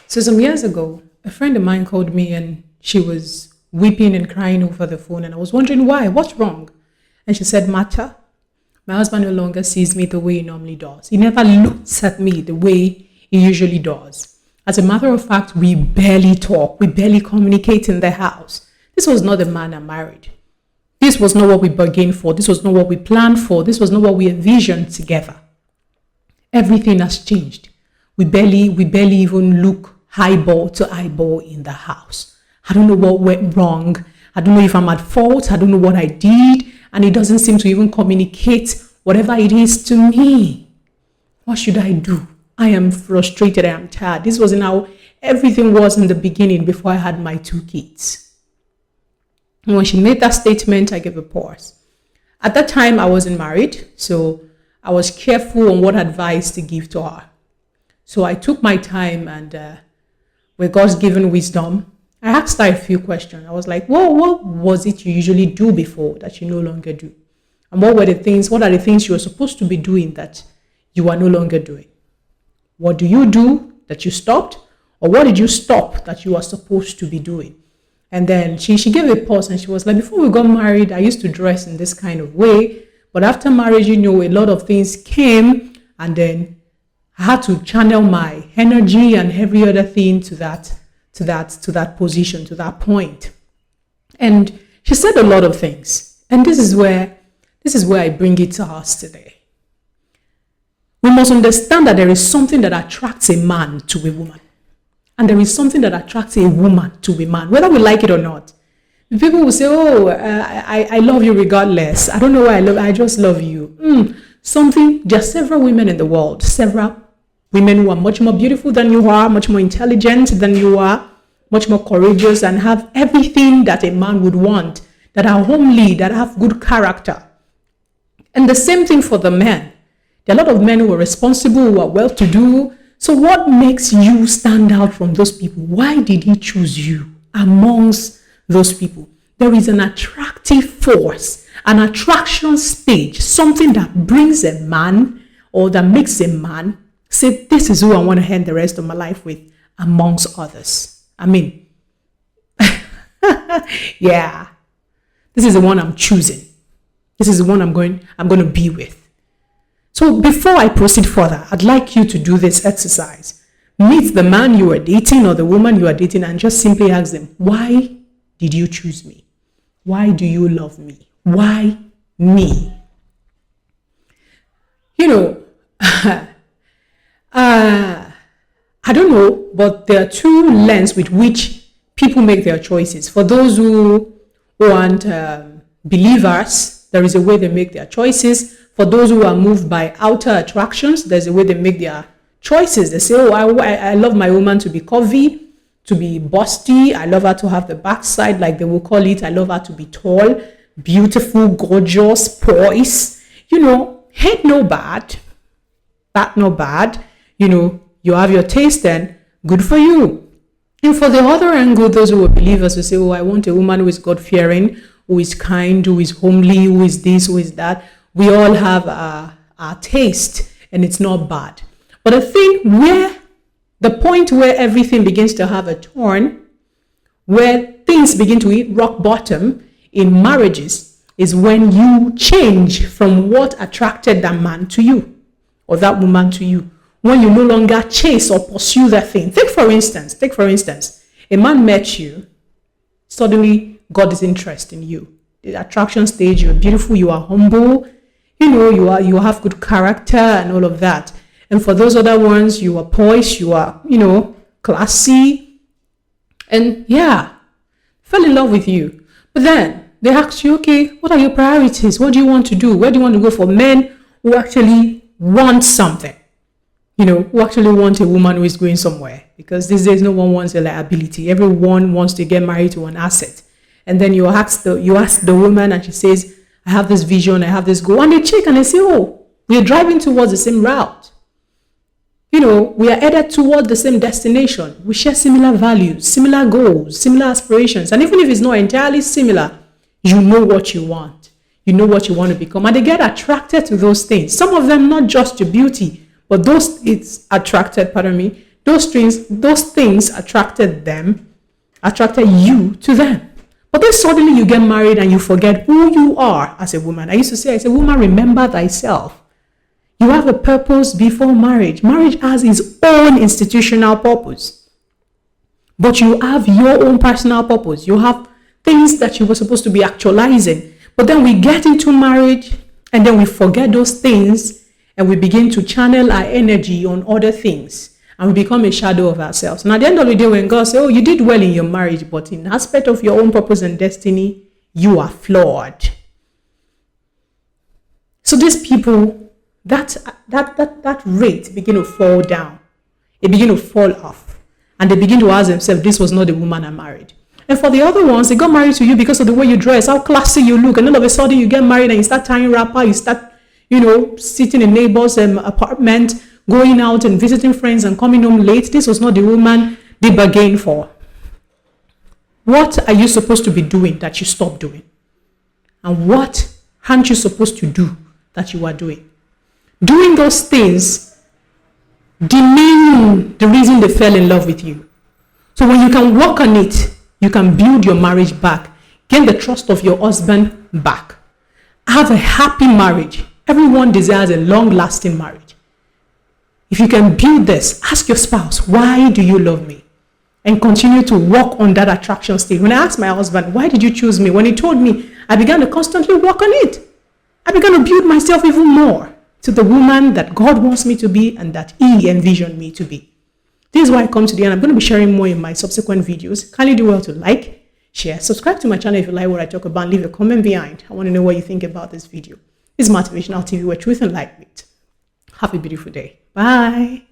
So some years ago, a friend of mine called me and she was weeping and crying over the phone. And I was wondering why, what's wrong? And she said, Martha, my husband no longer sees me the way he normally does. He never looks at me the way he usually does. As a matter of fact, we barely talk. We barely communicate in the house. This was not the man I married. This was not what we bargained for. This was not what we planned for. This was not what we envisioned together. Everything has changed. We barely even look eyeball to eyeball in the house. I don't know what went wrong. I don't know if I'm at fault. I don't know what I did. And it doesn't seem to even communicate whatever it is to me. What should I do? I am frustrated. I am tired. This wasn't how everything was in the beginning before I had my 2 kids. And when she made that statement, I gave a pause. At that time, I wasn't married, so I was careful on what advice to give to her. So I took my time and with God's given wisdom, I asked her a few questions. I was like, well, what was it you usually do before that you no longer do? And what are the things you were supposed to be doing that you are no longer doing? What do you do that you stopped? Or what did you stop that you are supposed to be doing? And then she gave a pause and she was like, before we got married, I used to dress in this kind of way. But after marriage, a lot of things came, and then I had to channel my energy and every other thing to that position, to that point. And she said a lot of things. And this is where I bring it to us today. We must understand that there is something that attracts a man to a woman. And there is something that attracts a woman to a man, whether we like it or not. People will say, oh, I love you regardless. I don't know why I just love you. There are several women in the world, several women who are much more beautiful than you are, much more intelligent than you are, much more courageous, and have everything that a man would want, that are homely, that have good character. And the same thing for the men. There are a lot of men who are responsible, who are well-to-do. So what makes you stand out from those people? Why did he choose you amongst those people? There is an attractive force, an attraction stage, something that brings a man or that makes a man say, this is who I want to end the rest of my life with, amongst others. I mean, yeah, this is the one I'm choosing. This is the one I'm going to be with. So before I proceed further, I'd like you to do this exercise. Meet the man you are dating or the woman you are dating and just simply ask them, why did you choose me? Why do you love me? Why me? I don't know, but there are 2 lenses with which people make their choices. For those who aren't believers, there is a way they make their choices. For those who are moved by outer attractions, there's a way they make their choices. They say, oh, I love my woman to be curvy, to be busty. I love her to have the backside, like they will call it. I love her to be tall, beautiful, gorgeous, poised. Head no bad, back no bad. You have your taste then, good for you. And for the other angle, those who are believers who say, oh, I want a woman who is God-fearing, who is kind, who is homely, who is this, who is that. We all have our taste, and it's not bad. But I think the point where everything begins to have a turn, where things begin to hit rock bottom in marriages, is when you change from what attracted that man to you or that woman to you. When you no longer chase or pursue that thing. Take for instance, a man met you, suddenly got his interest in you. The attraction stage, you're beautiful, you are humble, you have good character and all of that. And for those other ones, you are poised, you are, classy. And fell in love with you. But then they ask you, okay, what are your priorities? What do you want to do? Where do you want to go? For men who actually want something, who actually want a woman who is going somewhere. Because these days, no one wants a liability. Everyone wants to get married to an asset. And then you ask the woman and she says, I have this vision, I have this goal. And they check and they say, oh, we are driving towards the same route. We are headed toward the same destination. We share similar values, similar goals, similar aspirations. And even if it's not entirely similar, you know what you want. You know what you want to become. And they get attracted to those things. Some of them, not just your beauty, but those things attracted you to them. But then suddenly you get married and you forget who you are as a woman. I used to say, as a woman, remember thyself. You have a purpose before marriage. Marriage has its own institutional purpose. But you have your own personal purpose. You have things that you were supposed to be actualizing. But then we get into marriage and then we forget those things and we begin to channel our energy on other things. And we become a shadow of ourselves. And at the end of the day, when God says, oh, you did well in your marriage, but in aspect of your own purpose and destiny, you are flawed. So these people, that rate begin to fall down. It begin to fall off. And they begin to ask themselves, this was not the woman I married. And for the other ones, they got married to you because of the way you dress, how classy you look. And all of a sudden, you get married and you start tying wrapper, you start, sitting in neighbor's apartment, going out and visiting friends and coming home late. This was not the woman they bargained for. What are you supposed to be doing that you stopped doing? And what aren't you supposed to do that you are doing? Doing those things demean the reason they fell in love with you. So when you can work on it, you can build your marriage back, gain the trust of your husband back, have a happy marriage. Everyone desires a long-lasting marriage. If you can build this, ask your spouse, why do you love me? And continue to work on that attraction state. When I asked my husband, why did you choose me? When he told me, I began to constantly work on it. I began to build myself even more to the woman that God wants me to be and that He envisioned me to be. This is why I come to the end. I'm going to be sharing more in my subsequent videos. Kindly do well to like, share, subscribe to my channel if you like what I talk about, and leave a comment behind. I want to know what you think about this video. This is Motivational TV, where truth and light meet. Have a beautiful day. Bye.